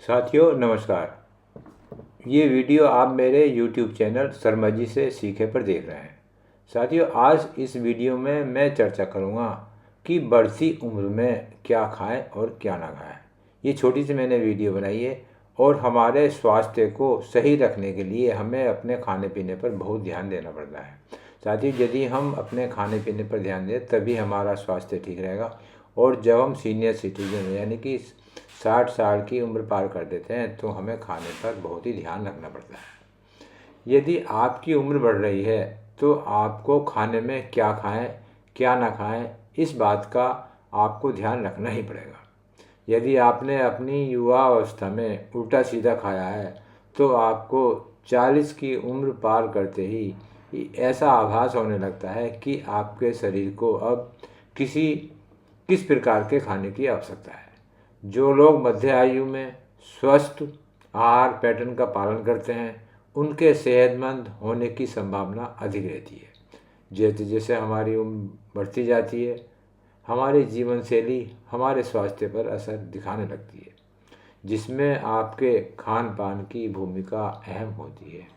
साथियों नमस्कार। ये वीडियो आप मेरे YouTube चैनल शर्मा जी से सीखे पर देख रहे हैं। साथियों आज इस वीडियो में मैं चर्चा करूँगा कि बढ़ती उम्र में क्या खाएं और क्या ना खाएं। ये छोटी सी मैंने वीडियो बनाई है और हमारे स्वास्थ्य को सही रखने के लिए हमें अपने खाने पीने पर बहुत ध्यान देना पड़ता है। साथियों यदि हम अपने खाने पीने पर ध्यान दें तभी हमारा स्वास्थ्य ठीक रहेगा। और जब हम सीनियर सिटीजन यानी कि 60 साल की उम्र पार कर देते हैं तो हमें खाने पर बहुत ही ध्यान रखना पड़ता है। यदि आपकी उम्र बढ़ रही है तो आपको खाने में क्या खाएं क्या ना खाएं इस बात का आपको ध्यान रखना ही पड़ेगा। यदि आपने अपनी युवा अवस्था में उल्टा सीधा खाया है तो आपको 40 की उम्र पार करते ही ऐसा आभास होने लगता है कि आपके शरीर को अब किस प्रकार के खाने की आवश्यकता है। जो लोग मध्य आयु में स्वस्थ आहार पैटर्न का पालन करते हैं उनके सेहतमंद होने की संभावना अधिक रहती है। जैसे जैसे हमारी उम्र बढ़ती जाती है हमारी जीवन शैली हमारे स्वास्थ्य पर असर दिखाने लगती है, जिसमें आपके खान पान की भूमिका अहम होती है।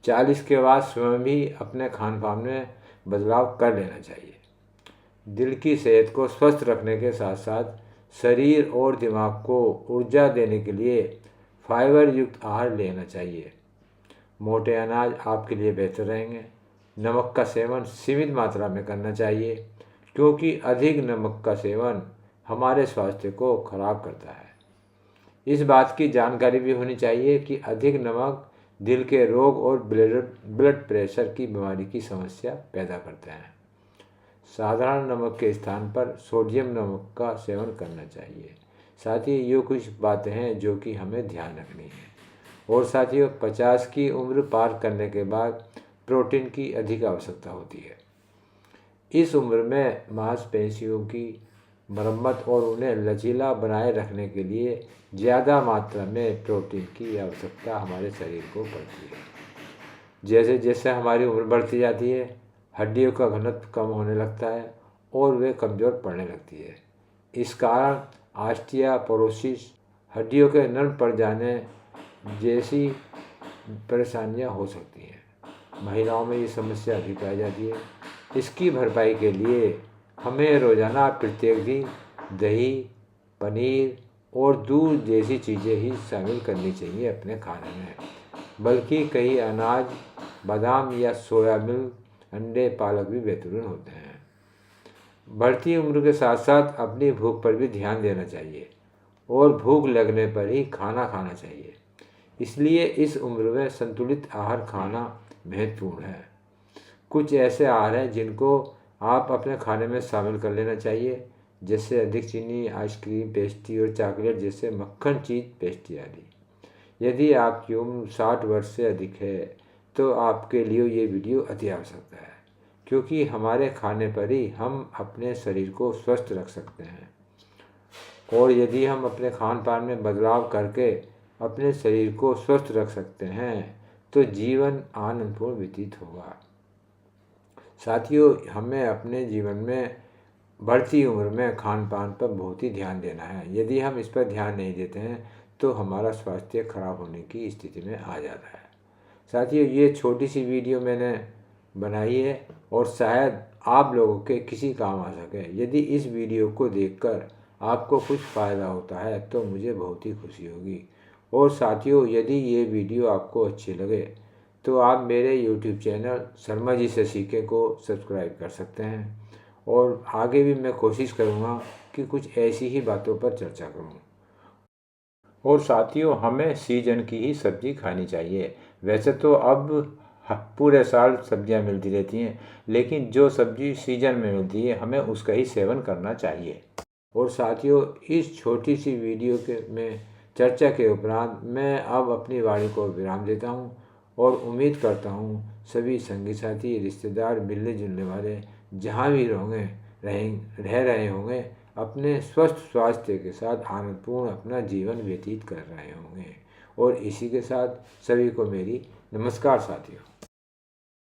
40 के बाद स्वयं भी अपने खान पान में बदलाव कर लेना चाहिए। दिल की सेहत को स्वस्थ रखने के साथ साथ शरीर और दिमाग को ऊर्जा देने के लिए फाइबर युक्त आहार लेना चाहिए। मोटे अनाज आपके लिए बेहतर रहेंगे। नमक का सेवन सीमित मात्रा में करना चाहिए क्योंकि अधिक नमक का सेवन हमारे स्वास्थ्य को खराब करता है। इस बात की जानकारी भी होनी चाहिए कि अधिक नमक दिल के रोग और ब्लड प्रेशर की बीमारी की समस्या पैदा करते हैं। साधारण नमक के स्थान पर सोडियम नमक का सेवन करना चाहिए। साथ ही ये कुछ बातें हैं जो कि हमें ध्यान रखनी है। और साथियों 50 की उम्र पार करने के बाद प्रोटीन की अधिक आवश्यकता होती है। इस उम्र में मांसपेशियों की मरम्मत और उन्हें लचीला बनाए रखने के लिए ज़्यादा मात्रा में प्रोटीन की आवश्यकता हमारे शरीर को पड़ती है। जैसे जैसे हमारी उम्र बढ़ती जाती है हड्डियों का घनत्व कम होने लगता है और वे कमज़ोर पड़ने लगती है। इस कारण ऑस्टियोपोरोसिस हड्डियों के नरम पड़ जाने जैसी परेशानियां हो सकती हैं। महिलाओं में ये समस्या अधिक पाई जाती है। इसकी भरपाई के लिए हमें रोज़ाना प्रत्येक दिन दही पनीर और दूध जैसी चीज़ें ही शामिल करनी चाहिए अपने खाने में, बल्कि कई अनाज बादाम या सोयाबीन अंडे पालक भी बेहतरीन होते हैं। बढ़ती उम्र के साथ साथ अपनी भूख पर भी ध्यान देना चाहिए और भूख लगने पर ही खाना खाना चाहिए। इसलिए इस उम्र में संतुलित आहार खाना महत्वपूर्ण है। कुछ ऐसे आहार हैं जिनको आप अपने खाने में शामिल कर लेना चाहिए, जैसे अधिक चीनी आइसक्रीम पेस्ट्री और चॉकलेट जैसे मक्खन चीज़ पेस्ट्री आदि। यदि आपकी उम्र 60 वर्ष से अधिक है तो आपके लिए ये वीडियो अति आवश्यक है, क्योंकि हमारे खाने पर ही हम अपने शरीर को स्वस्थ रख सकते हैं। और यदि हम अपने खान पान में बदलाव करके अपने शरीर को स्वस्थ रख सकते हैं तो जीवन आनंदपूर्ण व्यतीत होगा। साथियों हमें अपने जीवन में बढ़ती उम्र में खान पान पर बहुत ही ध्यान देना है। यदि हम इस पर ध्यान नहीं देते हैं तो हमारा स्वास्थ्य खराब होने की स्थिति में आ जाता है। साथियों ये छोटी सी वीडियो मैंने बनाई है और शायद आप लोगों के किसी काम आ सके। यदि इस वीडियो को देखकर आपको कुछ फ़ायदा होता है तो मुझे बहुत ही खुशी होगी। और साथियों यदि ये वीडियो आपको अच्छी लगे तो आप मेरे YouTube चैनल शर्मा जी से सीखें को सब्सक्राइब कर सकते हैं। और आगे भी मैं कोशिश करूँगा कि कुछ ऐसी ही बातों पर चर्चा करूँ। और साथियों हमें सीजन की ही सब्ज़ी खानी चाहिए। वैसे तो अब पूरे साल सब्जियां मिलती रहती हैं, लेकिन जो सब्ज़ी सीजन में मिलती है हमें उसका ही सेवन करना चाहिए। और साथियों इस छोटी सी वीडियो में चर्चा के उपरांत मैं अब अपनी वाणी को विराम देता हूं और उम्मीद करता हूं सभी संगी साथी रिश्तेदार मिलने जुलने वाले जहां भी रह रहे होंगे अपने स्वस्थ स्वास्थ्य के साथ आनंदपूर्ण अपना जीवन व्यतीत कर रहे होंगे। और इसी के साथ सभी को मेरी नमस्कार साथियों।